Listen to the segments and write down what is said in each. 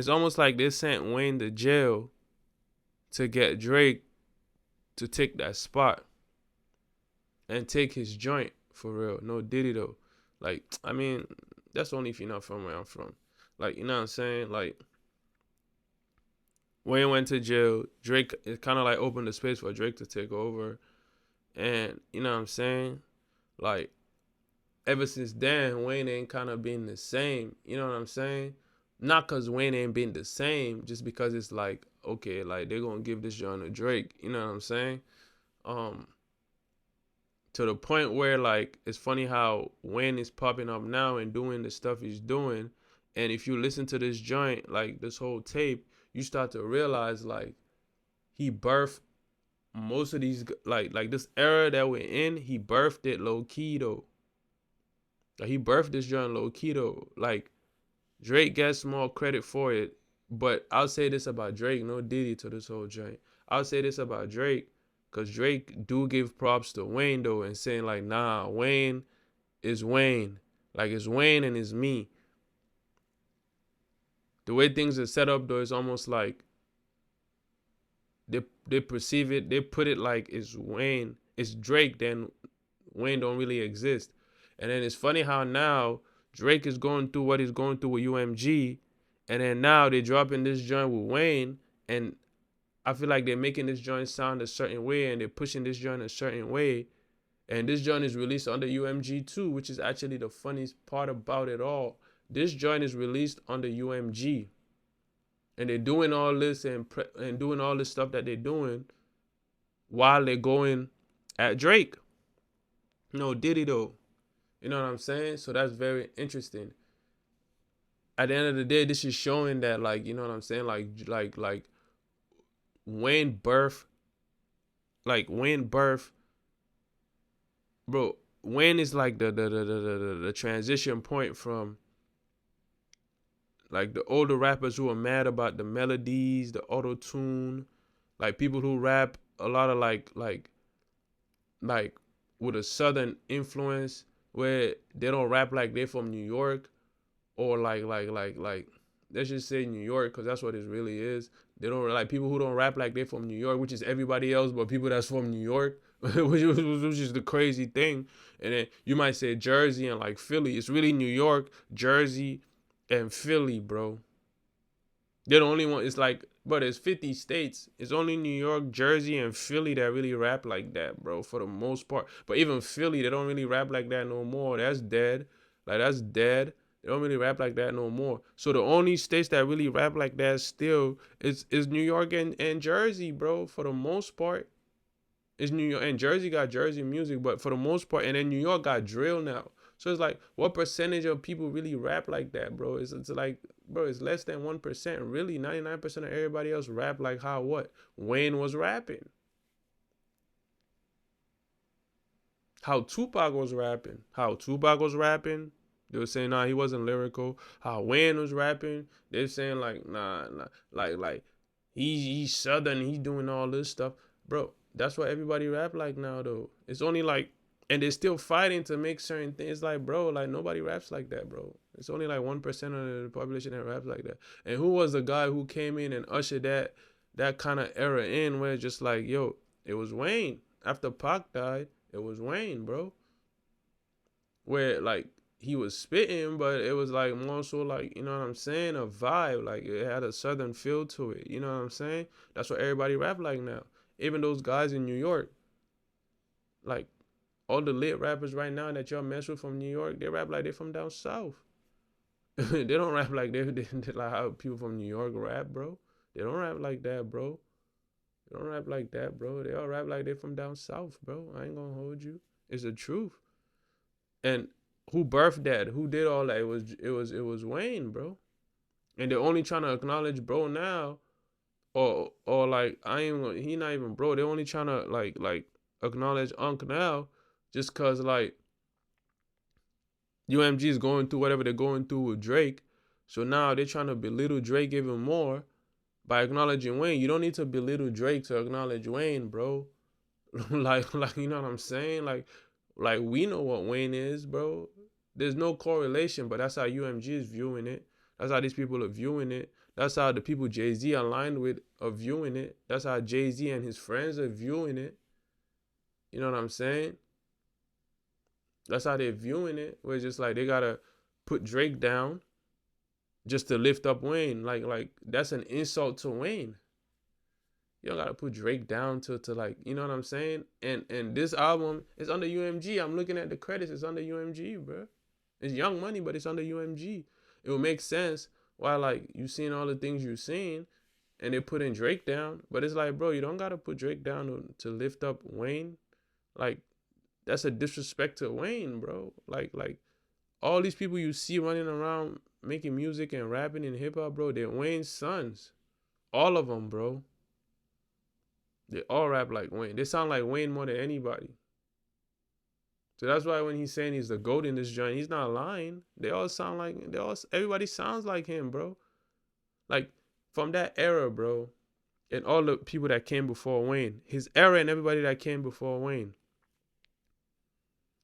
It's almost like they sent Wayne to jail to get Drake to take that spot and take his joint for real. No Diddy though. Like, I mean, that's only if you're not from where I'm from. Like, you know what I'm saying? Like, Wayne went to jail. Drake, it kind of like opened the space for Drake to take over. And, you know what I'm saying? Like, ever since then, Wayne ain't kind of been the same. You know what I'm saying? Not because Wayne ain't been the same, just because it's like, okay, like, they're going to give this joint to Drake. You know what I'm saying? Um, to the point where, like, it's funny how Wayne is popping up now and doing the stuff he's doing. And if you listen to this joint, like, this whole tape, you start to realize, like, he birthed most of these, like this era that we're in, he birthed it low key though. Like, he birthed this joint low key though. Like, Drake gets more credit for it, but I'll say this about Drake, no Diddy to this whole joint. I'll say this about Drake, cause Drake do give props to Wayne though, and saying like, nah, Wayne is Wayne. Like, it's Wayne and it's me. The way things are set up though, it's almost like they perceive it, they put it like it's Wayne, it's Drake, then Wayne don't really exist. And then it's funny how now Drake is going through what he's going through with UMG, and then now they're dropping this joint with Wayne, and I feel like they're making this joint sound a certain way, and they're pushing this joint a certain way, and this joint is released under UMG too, which is actually the funniest part about it all. This joint is released under UMG, and they're doing all this and doing all this stuff that they're doing while they're going at Drake. No Diddy though. You know what I'm saying? So that's very interesting. At the end of the day, this is showing that, like, you know what I'm saying? Like Wayne birth, bro. Wayne is like the transition point from like the older rappers who are mad about the melodies, the auto tune, like people who rap a lot of like with a southern influence, where they don't rap like they're from New York, or like let's just say New York, because that's what it really is. They don't like people who don't rap like they're from New York, which is everybody else but people that's from New York, which is the crazy thing. And then you might say Jersey and like Philly. It's really New York, Jersey, and Philly, bro. They're the only one. It's like, but there's 50 states. It's only New York, Jersey, and Philly that really rap like that, bro, for the most part. But even Philly, they don't really rap like that no more. That's dead. Like, that's dead. They don't really rap like that no more. So the only states that really rap like that still is New York and Jersey, bro, for the most part. It's New York, and Jersey got Jersey music, but for the most part, and then New York got drill now. So it's like, what percentage of people really rap like that, bro? It's like, bro, it's less than 1%. Really, 99% of everybody else rap like how what Wayne was rapping, how Tupac was rapping, They were saying, nah, he wasn't lyrical. How Wayne was rapping, they're saying like, nah, like he's southern, he's doing all this stuff, bro. That's what everybody rap like now, though. It's only like, and they're still fighting to make certain things. Like, bro, like nobody raps like that, bro. It's only like 1% of the population that raps like that. And who was the guy who came in and ushered that kind of era in, where it's just like, yo, it was Wayne. After Pac died, it was Wayne, bro. Where like he was spitting, but it was like more so like, you know what I'm saying, a vibe. Like, it had a southern feel to it. You know what I'm saying? That's what everybody rap like now. Even those guys in New York, like all the lit rappers right now that y'all mess with from New York, they rap like they're from down south. They don't rap like they like how people from New York rap, bro. They don't rap like that, bro. They don't rap like that, bro. They all rap like they're from down south, bro. I ain't gonna hold you. It's the truth. And who birthed that? Who did all that? It was Wayne, bro. And they're only trying to acknowledge bro now, or like, I ain't, he not even bro. They're only trying to like acknowledge Unc now, just cause like UMG is going through whatever they're going through with Drake. So now they're trying to belittle Drake even more by acknowledging Wayne. You don't need to belittle Drake to acknowledge Wayne, bro. like you know what I'm saying? Like we know what Wayne is, bro. There's no correlation, but that's how UMG is viewing it. That's how these people are viewing it. That's how the people Jay-Z aligned with are viewing it. That's how Jay-Z and his friends are viewing it. You know what I'm saying? That's how they're viewing it. Where it's just like they gotta put Drake down just to lift up Wayne. Like that's an insult to Wayne. You don't gotta put Drake down to like, you know what I'm saying? And this album is under UMG. I'm looking at the credits. It's under UMG, bro. It's Young Money, but it's under UMG. It would make sense why like you seen all the things you've seen, and they're putting Drake down. But it's like, bro, you don't gotta put Drake down to lift up Wayne. Like that's a disrespect to Wayne, bro. Like all these people you see running around making music and rapping and hip hop, bro, they're Wayne's sons. All of them, bro. They all rap like Wayne. They sound like Wayne more than anybody. So that's why when he's saying he's the GOAT in this joint, he's not lying. They all sound like, everybody sounds like him, bro. Like from that era, bro, and all the people that came before Wayne, his era and everybody that came before Wayne.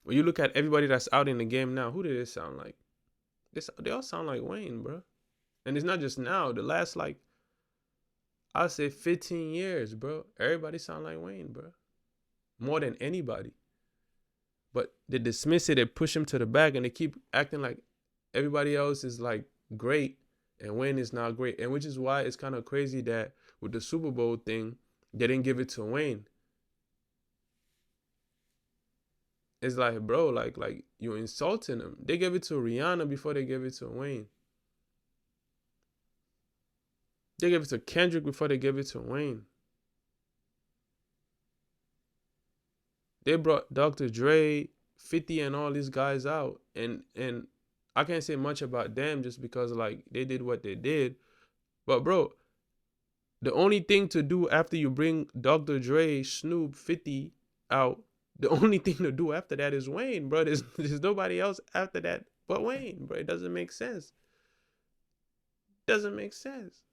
When you look at everybody that's out in the game now, who do they sound like? They all sound like Wayne, bro. And it's not just now. The last, like, I'll say 15 years, bro. Everybody sound like Wayne, bro. More than anybody. But they dismiss it, they push him to the back, and they keep acting like everybody else is, like, great, and Wayne is not great. And which is why it's kind of crazy that with the Super Bowl thing, they didn't give it to Wayne. It's like, bro, like you're insulting him. They gave it to Rihanna before they gave it to Wayne. They gave it to Kendrick before they gave it to Wayne. They brought Dr. Dre, 50, and all these guys out. And I can't say much about them just because, like, they did what they did. But, bro, the only thing to do after you bring Dr. Dre, Snoop, 50 out, the only thing to do after that is Wayne, bro. There's nobody else after that but Wayne, bro. It doesn't make sense. Doesn't make sense.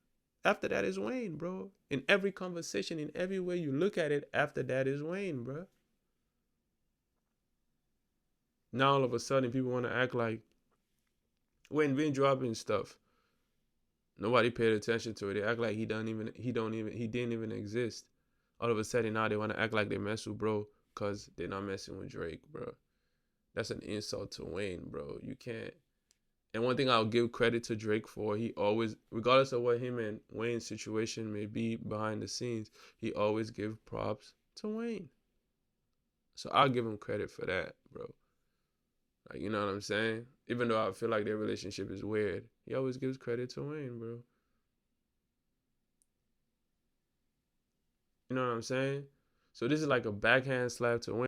After that is Wayne, bro. In every conversation, in every way you look at it, after that is Wayne, bro. Now all of a sudden people want to act like Wayne been dropping stuff. Nobody paid attention to it. They act like he didn't even exist. All of a sudden now they want to act like they mess with bro because they're not messing with Drake, bro. That's an insult to Wayne, bro. You can't. And one thing I'll give credit to Drake for, he always, regardless of what him and Wayne's situation may be behind the scenes, he always give props to Wayne. So I'll give him credit for that, bro. Like, you know what I'm saying? Even though I feel like their relationship is weird, he always gives credit to Wayne, bro. You know what I'm saying? So this is like a backhand slap to Wayne.